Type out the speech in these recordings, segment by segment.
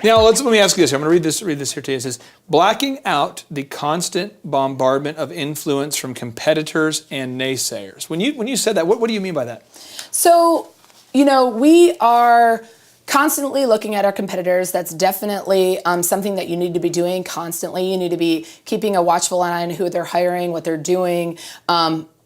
Now, let me ask you this. I'm going to read this here to you. It says, blacking out the constant bombardment of influence from competitors and naysayers. When you said that, what do you mean by that? So, we are constantly looking at our competitors. That's definitely something that you need to be doing constantly. You need to be keeping a watchful eye on who they're hiring, what they're doing,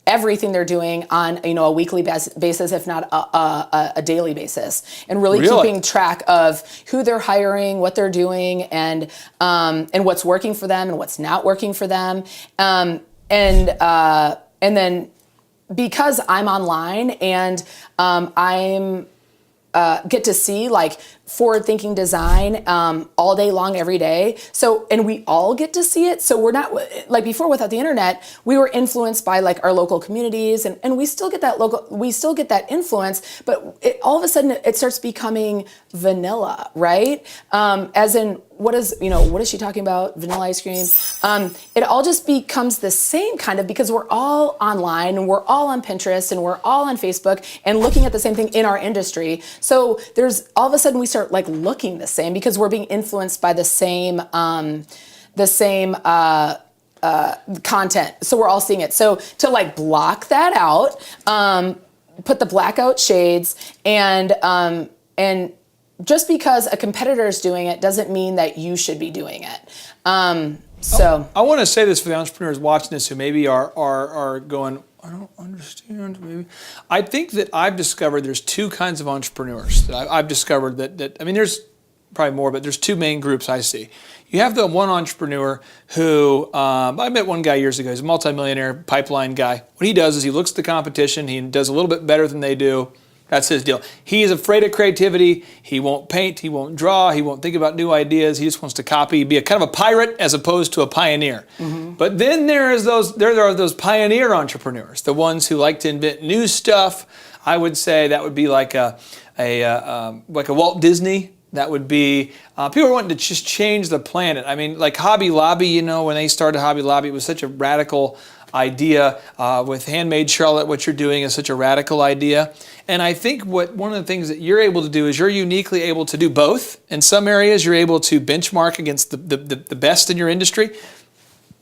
everything they're doing on a weekly basis, if not a daily basis, and really keeping track of who they're hiring, what they're doing, and what's working for them and what's not working for them, and then because I'm online and I'm get to see like forward-thinking design all day long, every day. So, and we all get to see it. So we're not like before without the internet, we were influenced by like our local communities, and we still get that influence, but all of a sudden it starts becoming vanilla, right? As in, what is she talking about? Vanilla ice cream. It all just becomes the same kind of, because we're all online and we're all on Pinterest and we're all on Facebook and looking at the same thing in our industry. So there's all of a sudden we start like looking the same because we're being influenced by the same content. So we're all seeing it. So to like block that out, put the blackout shades, and just because a competitor is doing it doesn't mean that you should be doing it. So I want to say this for the entrepreneurs watching this who maybe are going, I don't understand. Maybe I think that I've discovered there's two kinds of entrepreneurs that I've discovered that I mean, there's probably more, but there's two main groups I see. You have the one entrepreneur who, I met one guy years ago, he's a multimillionaire pipeline guy. What he does is he looks at the competition, he does a little bit better than they do. That's his deal. He is afraid of creativity. He won't paint, he won't draw, he won't think about new ideas. He just wants to copy, be a kind of a pirate as opposed to a pioneer. Mm-hmm. But then there are those pioneer entrepreneurs, the ones who like to invent new stuff. I would say that would be like a Walt Disney. That would be, people are wanting to just change the planet. I mean, like Hobby Lobby, when they started Hobby Lobby, it was such a radical idea. With Handmade Charlotte, what you're doing is such a radical idea. And I think one of the things that you're able to do is you're uniquely able to do both. In some areas, you're able to benchmark against the best in your industry.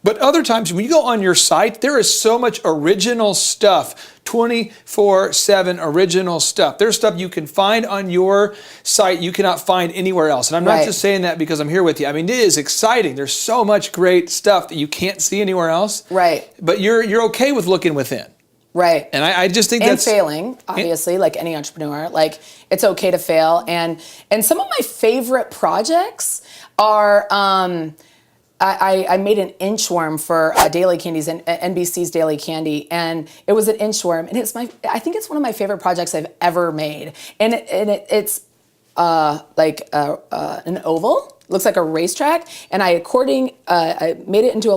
But other times, when you go on your site, there is so much original stuff, 24/7 original stuff. There's stuff you can find on your site you cannot find anywhere else. And I'm not just saying that because I'm here with you. I mean, it is exciting. There's so much great stuff that you can't see anywhere else. Right. But you're okay with looking within. Right. And I just think and that's... failing, obviously, like any entrepreneur. Like, it's okay to fail. And some of my favorite projects are... I made an inchworm for Daily Candies and NBC's Daily Candy, and it was an inchworm, and I think it's one of my favorite projects I've ever made, and it's like an oval, looks like a racetrack, and I made it into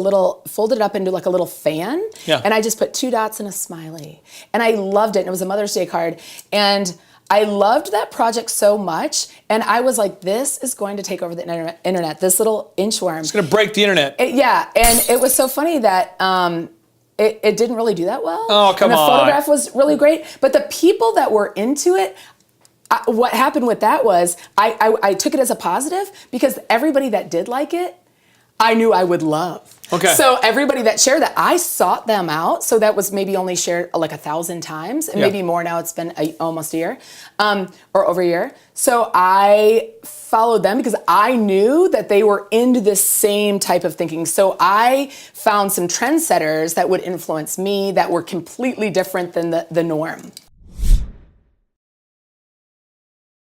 folded it up into like a little fan, and I just put 2 dots and a smiley, and I loved it, and it was a Mother's Day card, and I loved that project so much, and I was like, this is going to take over the internet, this little inchworm. It's going to break the internet. And it was so funny that it didn't really do that well. Oh, come on. And the photograph was really great, but the people that were into it, what happened with that was I took it as a positive because everybody that did like it, I knew I would love. Okay. So everybody that shared that, I sought them out. So that was maybe only shared like 1,000 times, and maybe more now. It's been almost a year, or over a year. So I followed them because I knew that they were into this same type of thinking. So I found some trendsetters that would influence me that were completely different than the norm.